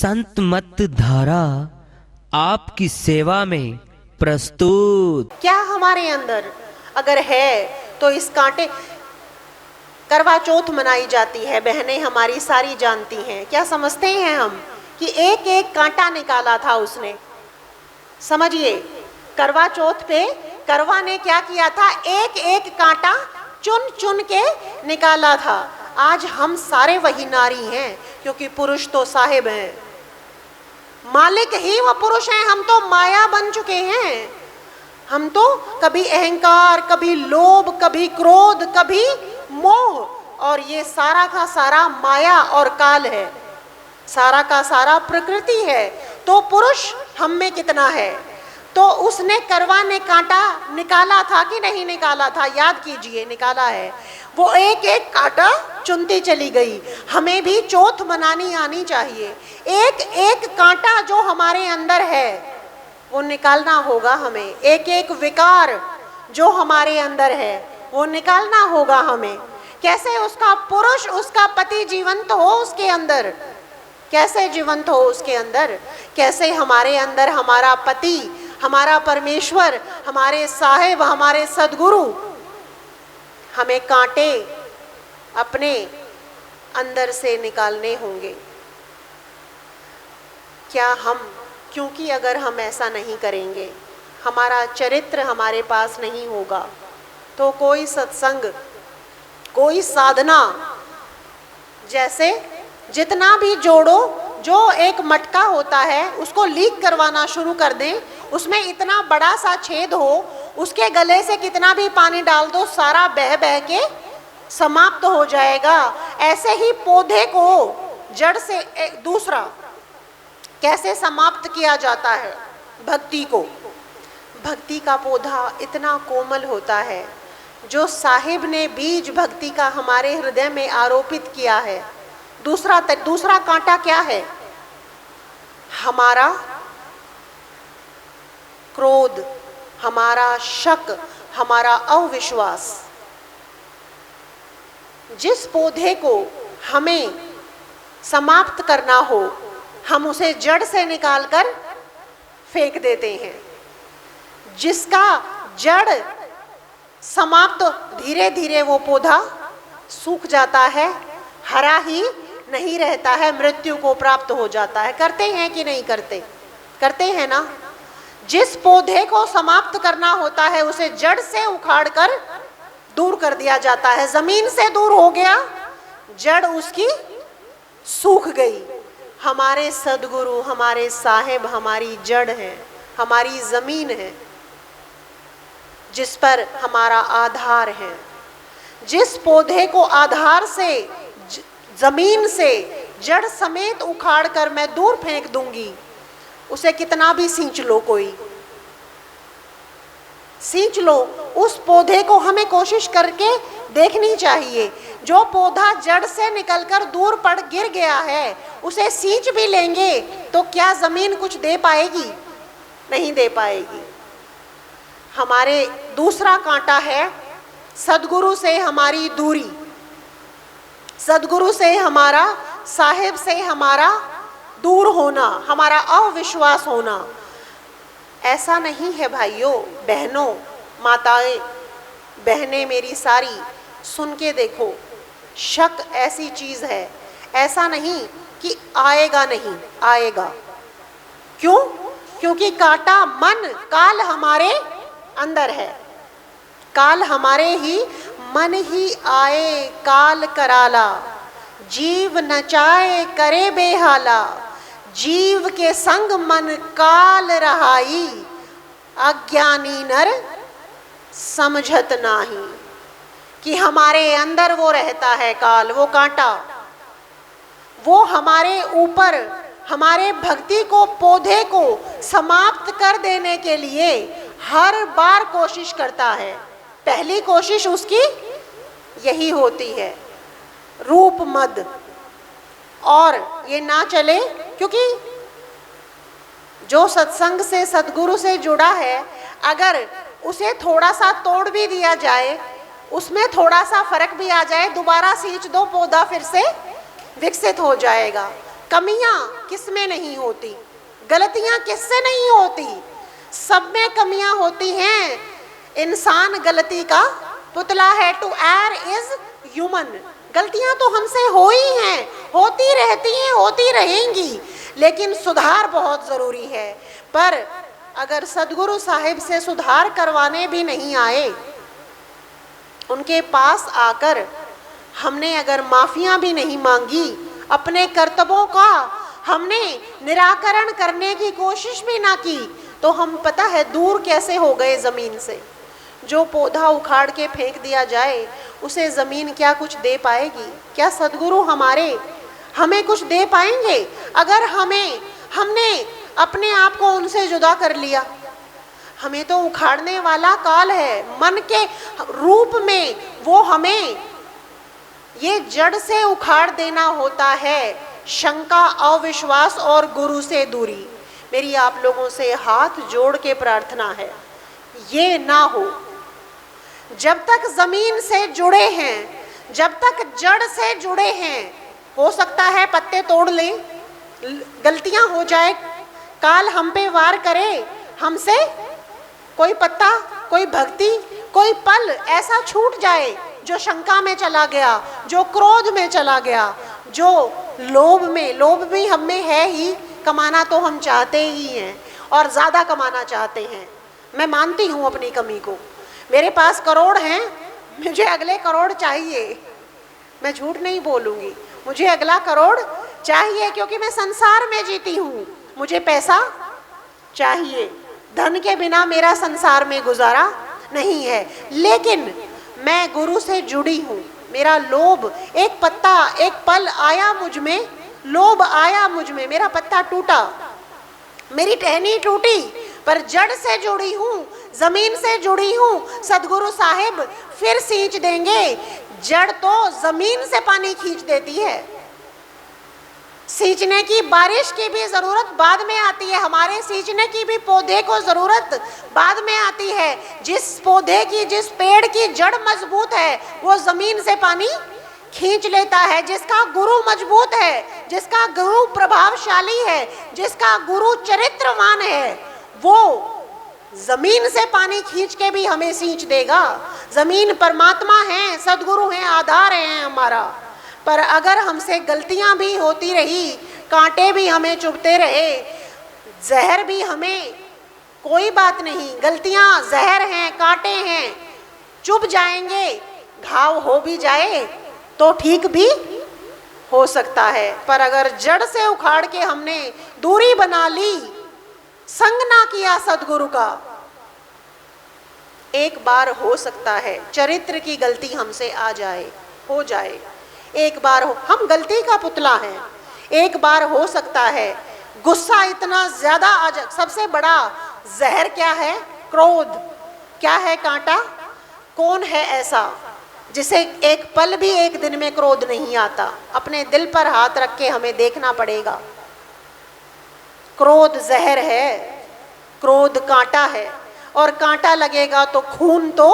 संत मत धारा आपकी सेवा में प्रस्तुत। क्या हमारे अंदर अगर है तो इस कांटे, करवा चौथ मनाई जाती है, बहनें हमारी सारी जानती हैं। क्या समझते हैं हम कि एक एक कांटा निकाला था उसने। समझिए, करवा चौथ पे करवा ने क्या किया था, एक एक कांटा चुन चुन के निकाला था। आज हम सारे वही नारी हैं, क्योंकि पुरुष तो साहिब हैं, मालिक ही वो पुरुष हैं। हम तो माया बन चुके हैं। हम तो कभी अहंकार, कभी लोभ, कभी क्रोध, कभी मोह, और ये सारा का सारा माया और काल है, सारा का सारा प्रकृति है। तो पुरुष हम में कितना है। तो उसने करवा ने कांटा निकाला था कि नहीं निकाला था, याद कीजिए, निकाला है। वो एक एक कांटा चुनती चली गई। हमें भी चौथ मनानी आनी चाहिए। एक एक कांटा जो हमारे अंदर है वो निकालना होगा हमें। एक एक विकार जो हमारे अंदर है वो निकालना होगा हमें। कैसे उसका पुरुष, उसका पति जीवंत हो उसके अंदर, कैसे जीवंत हो उसके अंदर, कैसे हमारे अंदर हमारा पति, हमारा परमेश्वर, हमारे साहिब, हमारे सदगुरु। हमें कांटे अपने अंदर से निकालने होंगे। क्या हम, क्योंकि अगर हम ऐसा नहीं करेंगे, हमारा चरित्र हमारे पास नहीं होगा, तो कोई सत्संग, कोई साधना, जैसे जितना भी जोड़ो, जो एक मटका होता है उसको लीक करवाना शुरू कर दें, उसमें इतना बड़ा सा छेद हो, उसके गले से कितना भी पानी डाल दो, सारा बह बह के समाप्त हो जाएगा। ऐसे ही पौधे को जड़ से दूसरा कैसे समाप्त किया जाता है, भक्ति को। भक्ति का पौधा इतना कोमल होता है, जो साहिब ने बीज भक्ति का हमारे हृदय में आरोपित किया है। दूसरा कांटा क्या है, हमारा क्रोध, हमारा शक, हमारा अविश्वास। जिस पौधे को हमें समाप्त करना हो, हम उसे जड़ से निकालकर फेंक देते हैं। जिसका जड़ समाप्त, धीरे धीरे वो पौधा सूख जाता है, हरा ही नहीं रहता है, मृत्यु को प्राप्त हो जाता है। करते हैं कि नहीं करते, करते हैं ना। जिस पौधे को समाप्त करना होता है उसे जड़ से उखाड़ कर दूर कर दिया जाता है। जमीन से दूर हो गया, जड़ उसकी सूख गई। हमारे सदगुरु, हमारे साहिब हमारी जड़ है, हमारी जमीन है, जिस पर हमारा आधार है। जिस पौधे को आधार से, जमीन से, जड़ समेत उखाड़ कर मैं दूर फेंक दूंगी, उसे कितना भी सींच लो, कोई सींच लो, उस पौधे को हमें कोशिश करके देखनी चाहिए। जो पौधा जड़ से निकलकर दूर पड़ गिर गया है, उसे सींच भी लेंगे तो क्या जमीन कुछ दे पाएगी? नहीं दे पाएगी। हमारे दूसरा कांटा है सदगुरु से हमारी दूरी, सदगुरु से हमारा, साहिब से हमारा दूर होना, हमारा अविश्वास होना। ऐसा नहीं है भाइयों, बहनों, माताएं, बहनें मेरी सारी, सुन के देखो, शक ऐसी चीज है, ऐसा नहीं कि आएगा, नहीं आएगा। क्यों? क्योंकि कांटा मन, काल हमारे अंदर है। काल हमारे ही मन ही आए काल कराला, जीव नचाए करे बेहाला। जीव के संग मन काल रहाई, अज्ञानी नर समझत नाही। कि हमारे अंदर वो रहता है काल, वो कांटा, वो हमारे ऊपर, हमारे भक्ति को, पौधे को समाप्त कर देने के लिए हर बार कोशिश करता है। पहली कोशिश उसकी यही होती है, रूप मद। और ये ना चले, क्योंकि जो सत्संग से, सदगुरु से जुड़ा है, अगर उसे थोड़ा सा तोड़ भी दिया जाए, उसमें थोड़ा सा फर्क भी आ जाए, दोबारा सींच दो, पौधा फिर से विकसित हो जाएगा। कमियां किस में नहीं होती, गलतियां किससे नहीं होती, सब में कमियां होती हैं। इंसान गलती का पुतला है। To err is human. गलतियां तो हमसे हो ही हैं, होती रहती हैं, होती रहेंगी, लेकिन सुधार बहुत जरूरी है। पर अगर सदगुरु साहिब से सुधार करवाने भी नहीं आए, उनके पास आकर हमने अगर माफियां भी नहीं मांगी, अपने कर्तव्यों का हमने निराकरण करने की कोशिश भी ना की, तो हम पता है दूर कैसे हो गए जमीन से। जो पौधा उखाड़ के फेंक दिया जाए, उसे जमीन क्या कुछ दे पाएगी? क्या सदगुरु हमें कुछ दे पाएंगे? अगर हमने अपने आप को उनसे जुदा कर लिया, हमें तो उखाड़ने वाला काल है। मन के रूप में वो हमें ये जड़ से उखाड़ देना होता है। शंका, अविश्वास और गुरु से दूरी। मेरी आप लोगों से हाथ जोड़ के प्रार्थना है, ये ना हो। जब तक जमीन से जुड़े हैं, जब तक जड़ से जुड़े हैं, हो सकता है पत्ते तोड़ लें, गलतियां हो जाए, काल हम पे वार करे, हमसे कोई पत्ता, कोई भक्ति, कोई पल ऐसा छूट जाए जो शंका में चला गया, जो क्रोध में चला गया, जो लोभ भी हम में है ही। कमाना तो हम चाहते ही हैं और ज़्यादा कमाना चाहते हैं। मैं मानती हूँ अपनी कमी को। मेरे पास करोड़ हैं, मुझे अगले करोड़ चाहिए। मैं झूठ नहीं बोलूँगी, मुझे अगला करोड़ चाहिए, क्योंकि मैं संसार में जीती हूँ। मुझे पैसा चाहिए, धन के बिना मेरा संसार में गुजारा नहीं है। लेकिन मैं गुरु से जुड़ी हूँ। मेरा लोभ, एक पत्ता, एक पल आया मुझ में, लोभ आया मुझ में, मेरा पत्ता टूटा, मेरी टहनी टूटी, पर जड़ से जुड़ी हूँ, जमीन से जुड़ी हूँ। सदगुरु साहिब फिर सींच देंगे। जड़ तो जमीन से पानी खींच देती है। सींचने की, बारिश की भी जरूरत बाद में आती है, हमारे सींचने की भी पौधे को जरूरत बाद में आती है। जिस पौधे की, जिस पेड़ की जड़ मजबूत है, वो जमीन से पानी खींच लेता है। जिसका गुरु मजबूत है, जिसका गुरु प्रभावशाली है, जिसका गुरु चरित्रवान है, वो जमीन से पानी खींच के भी हमें सींच देगा। जमीन परमात्मा है, सदगुरु है, आधार है हमारा। पर अगर हमसे गलतियां भी होती रही, कांटे भी हमें चुभते रहे, जहर भी हमें, कोई बात नहीं, गलतियां जहर हैं, कांटे हैं, चुभ जाएंगे, घाव हो भी जाए तो ठीक भी हो सकता है। पर अगर जड़ से उखाड़ के हमने दूरी बना ली, संग ना किया सदगुरु का, एक बार हो सकता है चरित्र की गलती हमसे आ जाए, हो जाए, एक बार हो, हम गलती का पुतला हैं। एक बार हो सकता है गुस्सा इतना ज्यादा आ जाए। सबसे बड़ा जहर क्या है? क्रोध। क्या है? कांटा। कौन है ऐसा जिसे एक पल भी, एक दिन में क्रोध नहीं आता? अपने दिल पर हाथ रख के हमें देखना पड़ेगा। क्रोध जहर है, क्रोध कांटा है, और कांटा लगेगा तो खून तो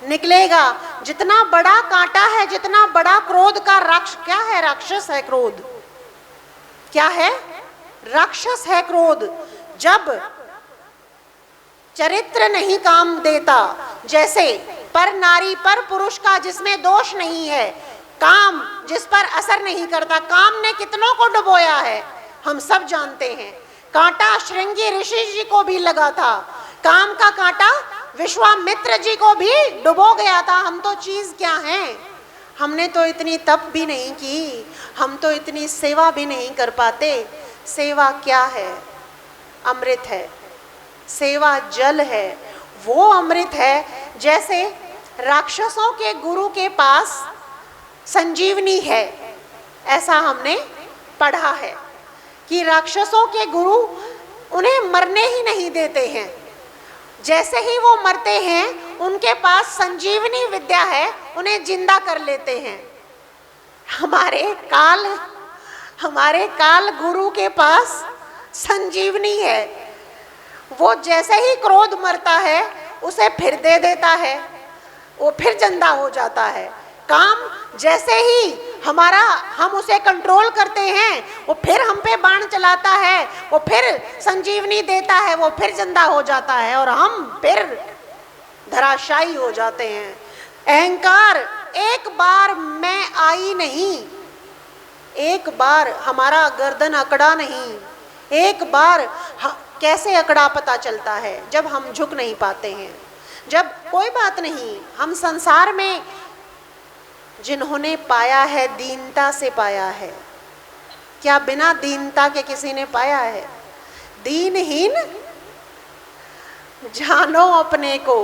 निकलेगा। जितना बड़ा कांटा है, जितना बड़ा क्रोध का राक्षस, क्या है? राक्षस है क्रोध। क्या है? राक्षस है क्रोध। जब चरित्र नहीं काम देता, जैसे पर नारी पर पुरुष का जिसमें दोष नहीं है, काम जिस पर असर नहीं करता, काम ने कितनों को डुबोया है हम सब जानते हैं। कांटा श्रृंगी ऋषि जी को भी लगा था, काम का कांटा विश्वामित्र जी को भी डुबो गया था। हम तो चीज क्या हैं? हमने तो इतनी तप भी नहीं की, हम तो इतनी सेवा भी नहीं कर पाते। सेवा क्या है? अमृत है। सेवा जल है, वो अमृत है। जैसे राक्षसों के गुरु के पास संजीवनी है, ऐसा हमने पढ़ा है कि राक्षसों के गुरु उन्हें मरने ही नहीं देते हैं। जैसे ही वो मरते हैं, उनके पास संजीवनी विद्या है, उन्हें जिंदा कर लेते हैं। हमारे काल गुरु के पास संजीवनी है। वो जैसे ही क्रोध मरता है, उसे फिर दे देता है, वो फिर जिंदा हो जाता है। काम जैसे ही हम उसे कंट्रोल करते हैं, वो फिर हम पे बाण चलाता है, वो फिर संजीवनी देता है, वो फिर जिंदा हो जाता है और हम फिर धराशायी हो जाते हैं। अहंकार एक बार मैं आई नहीं, एक बार हमारा गर्दन अकड़ा नहीं, एक बार कैसे अकड़ा पता चलता है जब हम झुक नहीं पाते हैं। जब कोई बात नहीं, हम संसार में जिन्होंने पाया है दीनता से पाया है, क्या बिना दीनता के किसी ने पाया है? दीनहीन जानो अपने को,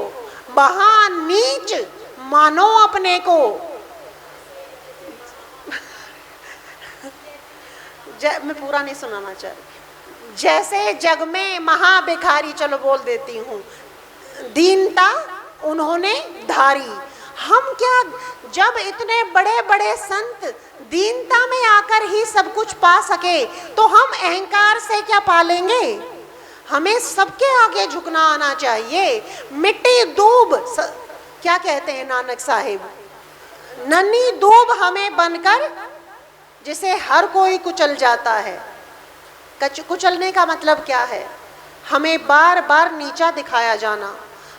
महान नीच मानो अपने को। मैं पूरा नहीं सुनाना चाह रही। जैसे जग में महाभिखारी, चलो बोल देती हूँ, दीनता उन्होंने धारी। हम क्या, जब इतने बड़े बड़े संत दीनता में आकर ही सब कुछ पा सके, तो हम अहंकार से क्या पालेंगे? हमें सबके आगे झुकना आना चाहिए। मिट्टी दूब, क्या कहते हैं नानक साहिब, नन्ही दूब हमें बनकर जिसे हर कोई कुचल जाता है। कुचलने का मतलब क्या है? हमें बार बार नीचा दिखाया जाना,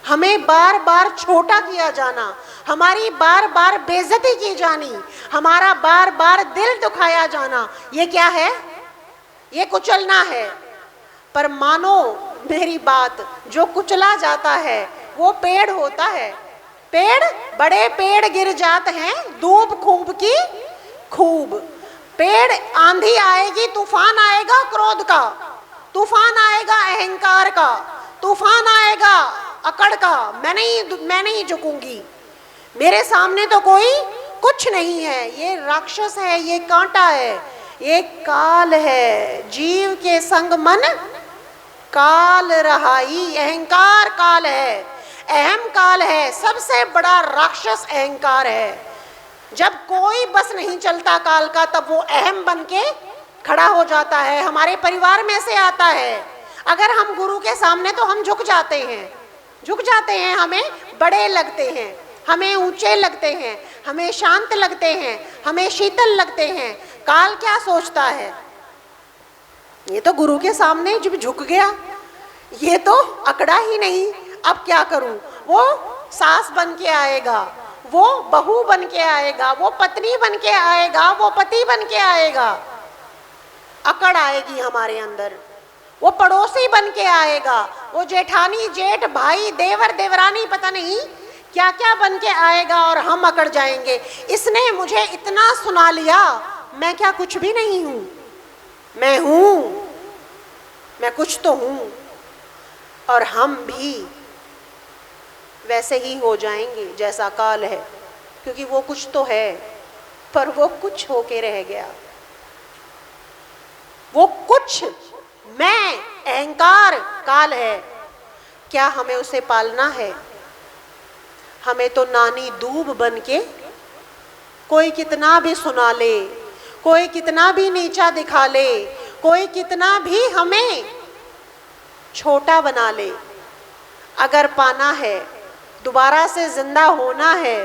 हमें बार बार छोटा किया जाना, हमारी बार बार बेइज्जती की जानी, हमारा बार बार दिल दुखाया जाना, ये क्या है? ये कुचलना है। पर मानो मेरी बात, जो कुचला जाता है वो पेड़ होता है। पेड़, बड़े पेड़ गिर जाते हैं दूब खूब की खूब। पेड़, आंधी आएगी, तूफान आएगा क्रोध का, तूफान आएगा अहंकार का, तूफान आएगा अकड़ का, मैं नहीं झुकूंगी, मेरे सामने तो कोई कुछ नहीं है, ये राक्षस है, ये कांटा है, ये काल है। जीव के संग मन काल रहाई, अहंकार काल है, अहम काल है, सबसे बड़ा राक्षस अहंकार है। जब कोई बस नहीं चलता काल का, तब वो अहम बन के खड़ा हो जाता है। हमारे परिवार में से आता है। अगर हम गुरु के सामने, तो हम झुक जाते हैं, हमें बड़े लगते हैं, हमें ऊंचे लगते हैं, हमें शांत लगते हैं, हमें शीतल लगते हैं। काल क्या सोचता है? ये तो गुरु के सामने जब झुक गया, ये तो अकड़ा ही नहीं, अब क्या करूं? वो सास बन के आएगा, वो बहू बन के आएगा, वो पत्नी बन के आएगा, वो पति बन के आएगा, अकड़ आएगी हमारे अंदर। वो पड़ोसी बन के आएगा, वो जेठानी, जेठ, भाई, देवर, देवरानी, पता नहीं क्या क्या बन के आएगा और हम अकड़ जाएंगे। इसने मुझे इतना सुना लिया, मैं क्या कुछ भी नहीं हूं? मैं हूं, मैं कुछ तो हूं। और हम भी वैसे ही हो जाएंगे जैसा काल है, क्योंकि वो कुछ तो है, पर वो कुछ होके रह गया। वो कुछ, मैं, अहंकार काल है। क्या हमें उसे पालना है? हमें तो नानी दूब बन के, कोई कितना भी सुना ले, कोई कितना भी नीचा दिखा ले, कोई कितना भी हमें छोटा बना ले, अगर पाना है, दोबारा से जिंदा होना है,